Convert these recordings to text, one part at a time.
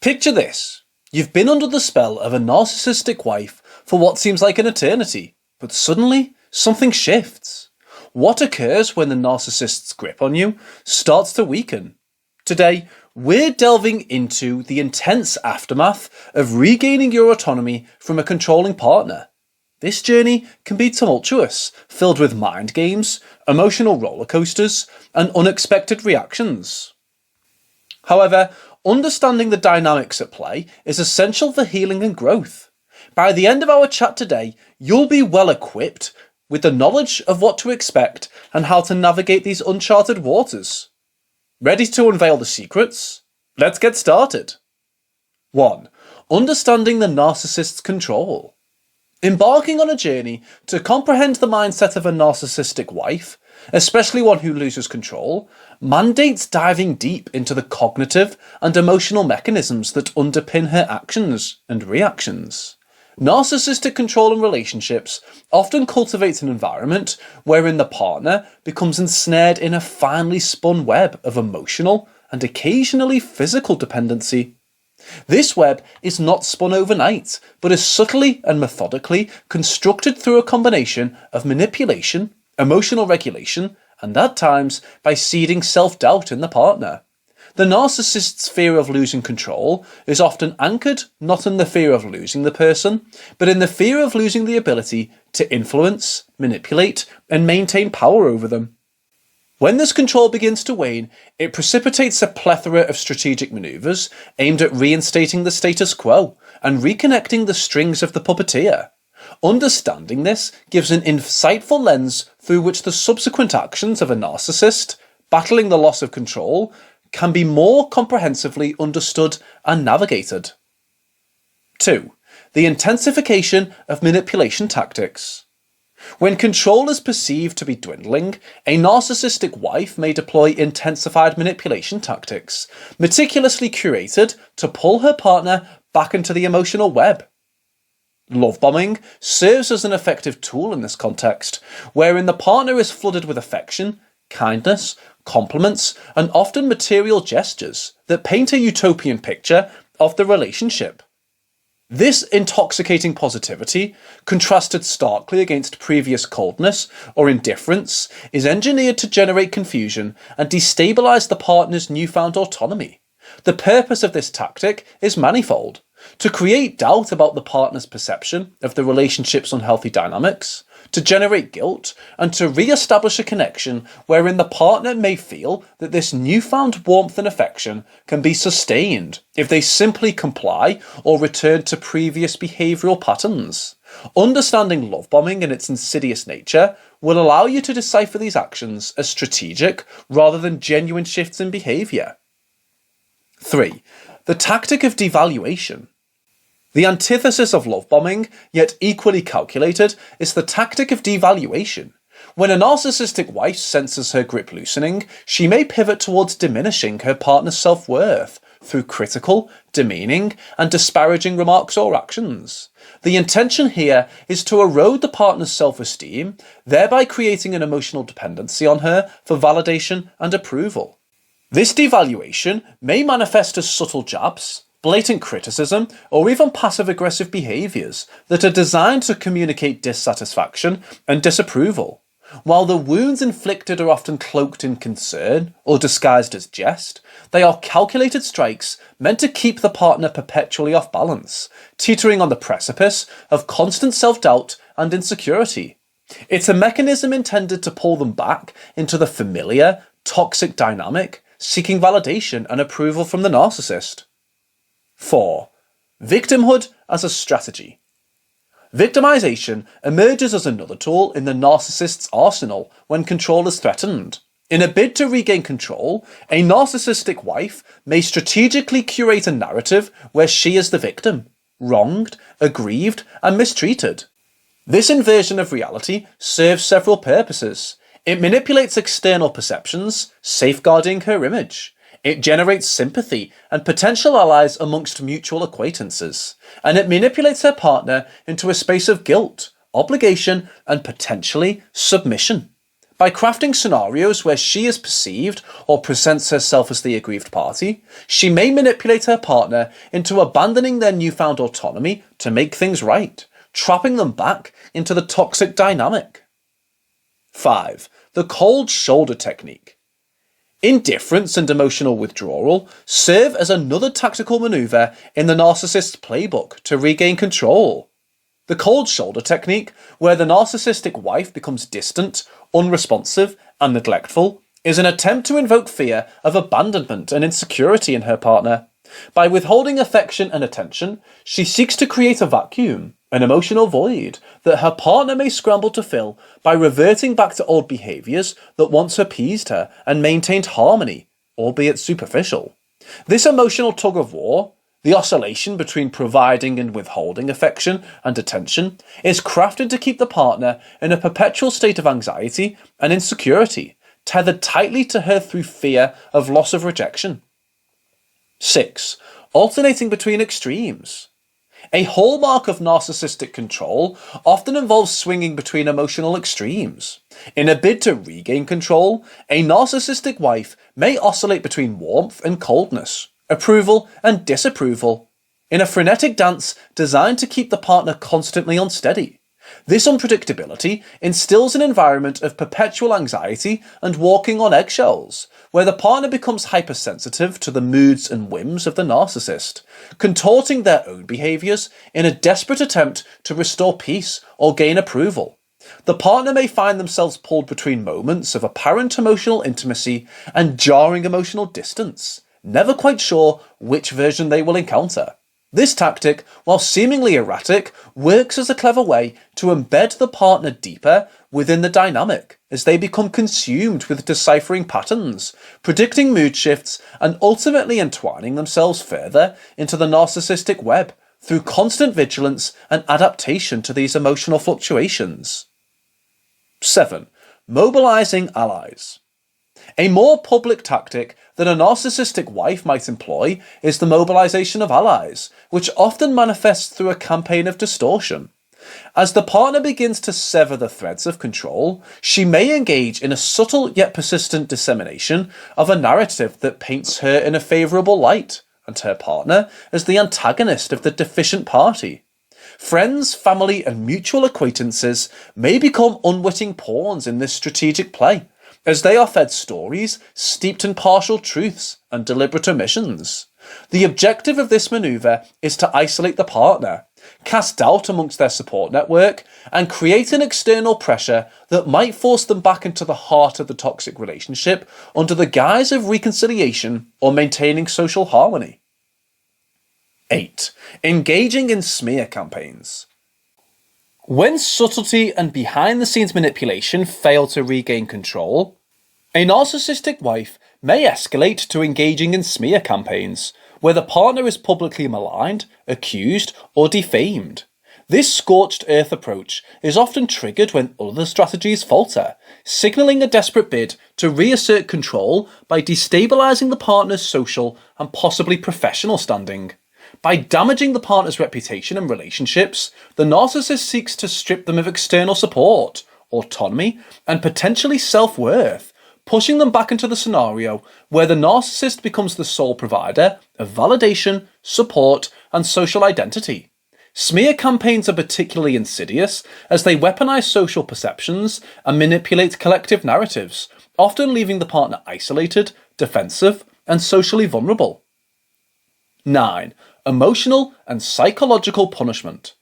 Picture this. You've been under the spell of a narcissistic wife for what seems like an eternity, but suddenly something shifts. What occurs when the narcissist's grip on you starts to weaken? Today, we're delving into the intense aftermath of regaining your autonomy from a controlling partner. This journey can be tumultuous, filled with mind games, emotional rollercoasters, and unexpected reactions. However, understanding the dynamics at play is essential for healing and growth. By the end of our chat today, you'll be well equipped with the knowledge of what to expect and how to navigate these uncharted waters. Ready to unveil the secrets? Let's get started. 1. Understanding the narcissist's control. Embarking on a journey to comprehend the mindset of a narcissistic wife, especially one who loses control, mandates diving deep into the cognitive and emotional mechanisms that underpin her actions and reactions. Narcissistic control in relationships often cultivates an environment wherein the partner becomes ensnared in a finely spun web of emotional and occasionally physical dependency. This web is not spun overnight, but is subtly and methodically constructed through a combination of manipulation, emotional regulation, and at times by seeding self-doubt in the partner. The narcissist's fear of losing control is often anchored not in the fear of losing the person, but in the fear of losing the ability to influence, manipulate, and maintain power over them. When this control begins to wane, it precipitates a plethora of strategic maneuvers aimed at reinstating the status quo and reconnecting the strings of the puppeteer. Understanding this gives an insightful lens through which the subsequent actions of a narcissist, battling the loss of control, can be more comprehensively understood and navigated. 2. The intensification of manipulation tactics. When control is perceived to be dwindling, a narcissistic wife may deploy intensified manipulation tactics, meticulously curated to pull her partner back into the emotional web. Love bombing serves as an effective tool in this context, wherein the partner is flooded with affection, kindness, compliments, and often material gestures that paint a utopian picture of the relationship. This intoxicating positivity, contrasted starkly against previous coldness or indifference, is engineered to generate confusion and destabilise the partner's newfound autonomy. The purpose of this tactic is manifold: to create doubt about the partner's perception of the relationship's unhealthy dynamics, to generate guilt, and to re-establish a connection wherein the partner may feel that this newfound warmth and affection can be sustained if they simply comply or return to previous behavioural patterns. Understanding love bombing and its insidious nature will allow you to decipher these actions as strategic rather than genuine shifts in behaviour. 3. The tactic of devaluation. The antithesis of love bombing, yet equally calculated, is the tactic of devaluation. When a narcissistic wife senses her grip loosening, she may pivot towards diminishing her partner's self-worth through critical, demeaning, and disparaging remarks or actions. The intention here is to erode the partner's self-esteem, thereby creating an emotional dependency on her for validation and approval. This devaluation may manifest as subtle jabs, blatant criticism, or even passive-aggressive behaviours that are designed to communicate dissatisfaction and disapproval. While the wounds inflicted are often cloaked in concern or disguised as jest, they are calculated strikes meant to keep the partner perpetually off balance, teetering on the precipice of constant self-doubt and insecurity. It's a mechanism intended to pull them back into the familiar, toxic dynamic, seeking validation and approval from the narcissist. 4. Victimhood as a strategy. Victimization emerges as another tool in the narcissist's arsenal when control is threatened. In a bid to regain control, a narcissistic wife may strategically curate a narrative where she is the victim, wronged, aggrieved, and mistreated. This inversion of reality serves several purposes. It manipulates external perceptions, safeguarding her image. It generates sympathy and potential allies amongst mutual acquaintances, and it manipulates her partner into a space of guilt, obligation, and potentially submission. By crafting scenarios where she is perceived or presents herself as the aggrieved party, she may manipulate her partner into abandoning their newfound autonomy to make things right, trapping them back into the toxic dynamic. 5. The cold shoulder technique. Indifference and emotional withdrawal serve as another tactical maneuver in the narcissist's playbook to regain control. The cold shoulder technique, where the narcissistic wife becomes distant, unresponsive, and neglectful, is an attempt to invoke fear of abandonment and insecurity in her partner. By withholding affection and attention, she seeks to create a vacuum, an emotional void, that her partner may scramble to fill by reverting back to old behaviours that once appeased her and maintained harmony, albeit superficial. This emotional tug-of-war, the oscillation between providing and withholding affection and attention, is crafted to keep the partner in a perpetual state of anxiety and insecurity, tethered tightly to her through fear of loss of rejection. 6. Alternating between extremes. A hallmark of narcissistic control often involves swinging between emotional extremes. In a bid to regain control, a narcissistic wife may oscillate between warmth and coldness, approval and disapproval, in a frenetic dance designed to keep the partner constantly unsteady. This unpredictability instills an environment of perpetual anxiety and walking on eggshells, where the partner becomes hypersensitive to the moods and whims of the narcissist, contorting their own behaviours in a desperate attempt to restore peace or gain approval. The partner may find themselves pulled between moments of apparent emotional intimacy and jarring emotional distance, never quite sure which version they will encounter. This tactic, while seemingly erratic, works as a clever way to embed the partner deeper within the dynamic as they become consumed with deciphering patterns, predicting mood shifts, and ultimately entwining themselves further into the narcissistic web through constant vigilance and adaptation to these emotional fluctuations. 7. Mobilizing allies. A more public tactic that a narcissistic wife might employ is the mobilization of allies, which often manifests through a campaign of distortion. As the partner begins to sever the threads of control, she may engage in a subtle yet persistent dissemination of a narrative that paints her in a favourable light, and her partner as the antagonist of the deficient party. Friends, family, and mutual acquaintances may become unwitting pawns in this strategic play, as they are fed stories steeped in partial truths and deliberate omissions. The objective of this manoeuvre is to isolate the partner, cast doubt amongst their support network, and create an external pressure that might force them back into the heart of the toxic relationship under the guise of reconciliation or maintaining social harmony. 8. Engaging in smear campaigns. When subtlety and behind-the-scenes manipulation fail to regain control, a narcissistic wife may escalate to engaging in smear campaigns, where the partner is publicly maligned, accused, or defamed. This scorched earth approach is often triggered when other strategies falter, signalling a desperate bid to reassert control by destabilising the partner's social and possibly professional standing. By damaging the partner's reputation and relationships, the narcissist seeks to strip them of external support, autonomy, and potentially self-worth, pushing them back into the scenario where the narcissist becomes the sole provider of validation, support, and social identity. Smear campaigns are particularly insidious as they weaponize social perceptions and manipulate collective narratives, often leaving the partner isolated, defensive, and socially vulnerable. 9. Emotional and psychological punishment.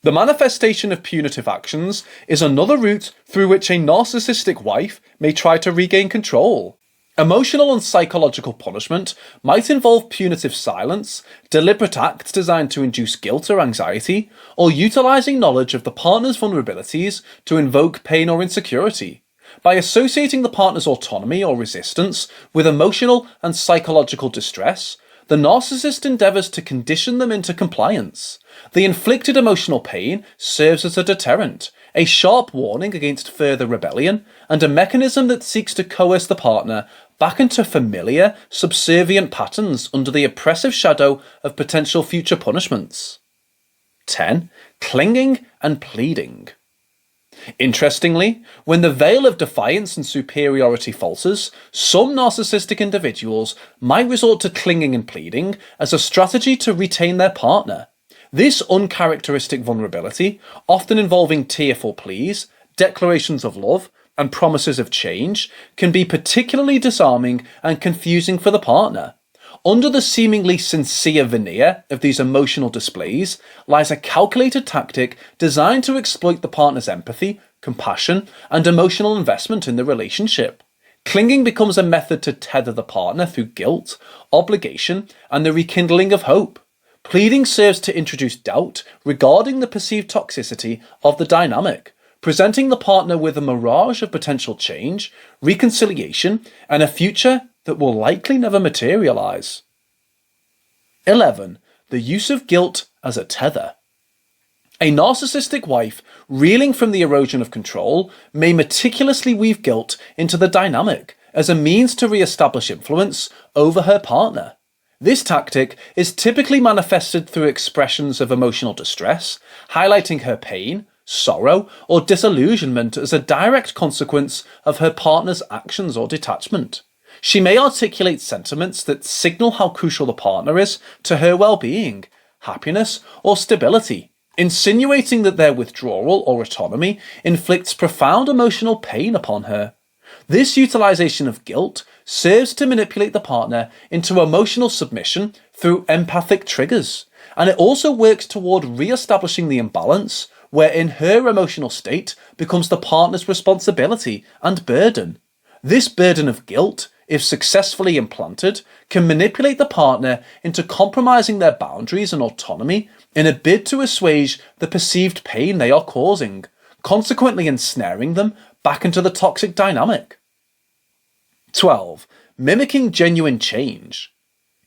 The manifestation of punitive actions is another route through which a narcissistic wife may try to regain control. Emotional and psychological punishment might involve punitive silence, deliberate acts designed to induce guilt or anxiety, or utilising knowledge of the partner's vulnerabilities to invoke pain or insecurity. By associating the partner's autonomy or resistance with emotional and psychological distress, the narcissist endeavours to condition them into compliance. The inflicted emotional pain serves as a deterrent, a sharp warning against further rebellion, and a mechanism that seeks to coerce the partner back into familiar, subservient patterns under the oppressive shadow of potential future punishments. 10. Clinging and pleading. Interestingly, when the veil of defiance and superiority falters, some narcissistic individuals might resort to clinging and pleading as a strategy to retain their partner. This uncharacteristic vulnerability, often involving tearful pleas, declarations of love, and promises of change, can be particularly disarming and confusing for the partner. Under the seemingly sincere veneer of these emotional displays lies a calculated tactic designed to exploit the partner's empathy, compassion, and emotional investment in the relationship. Clinging becomes a method to tether the partner through guilt, obligation, and the rekindling of hope. Pleading serves to introduce doubt regarding the perceived toxicity of the dynamic, presenting the partner with a mirage of potential change, reconciliation, and a future that will likely never materialise. 11. The use of guilt as a tether. A narcissistic wife, reeling from the erosion of control, may meticulously weave guilt into the dynamic as a means to re-establish influence over her partner. This tactic is typically manifested through expressions of emotional distress, highlighting her pain, sorrow, or disillusionment as a direct consequence of her partner's actions or detachment. She may articulate sentiments that signal how crucial the partner is to her well-being, happiness, or stability, insinuating that their withdrawal or autonomy inflicts profound emotional pain upon her. This utilization of guilt serves to manipulate the partner into emotional submission through empathic triggers, and it also works toward re-establishing the imbalance wherein her emotional state becomes the partner's responsibility and burden. This burden of guilt, if successfully implanted, can manipulate the partner into compromising their boundaries and autonomy in a bid to assuage the perceived pain they are causing, consequently ensnaring them back into the toxic dynamic. 12. Mimicking genuine change.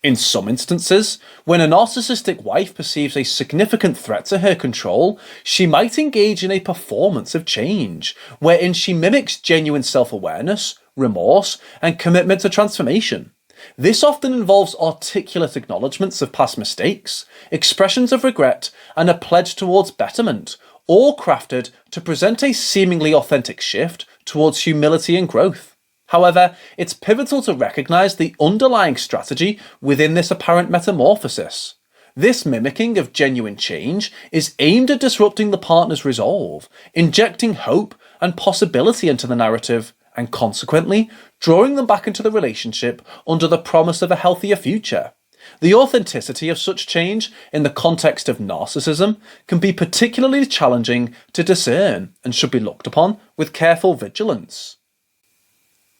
In some instances, when a narcissistic wife perceives a significant threat to her control, she might engage in a performance of change, wherein she mimics genuine self-awareness, remorse, and commitment to transformation. This often involves articulate acknowledgements of past mistakes, expressions of regret, and a pledge towards betterment, all crafted to present a seemingly authentic shift towards humility and growth. However, it's pivotal to recognise the underlying strategy within this apparent metamorphosis. This mimicking of genuine change is aimed at disrupting the partner's resolve, injecting hope and possibility into the narrative, and consequently drawing them back into the relationship under the promise of a healthier future. The authenticity of such change in the context of narcissism can be particularly challenging to discern and should be looked upon with careful vigilance.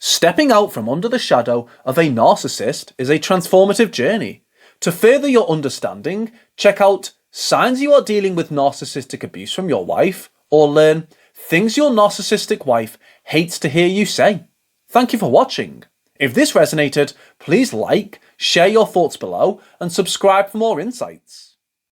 Stepping out from under the shadow of a narcissist is a transformative journey. To further your understanding, check out Signs You Are Dealing with Narcissistic Abuse from Your Wife, or learn Things Your Narcissistic Wife Hates to Hear You Say. Thank you for watching. If this resonated, please like, share your thoughts below, and subscribe for more insights.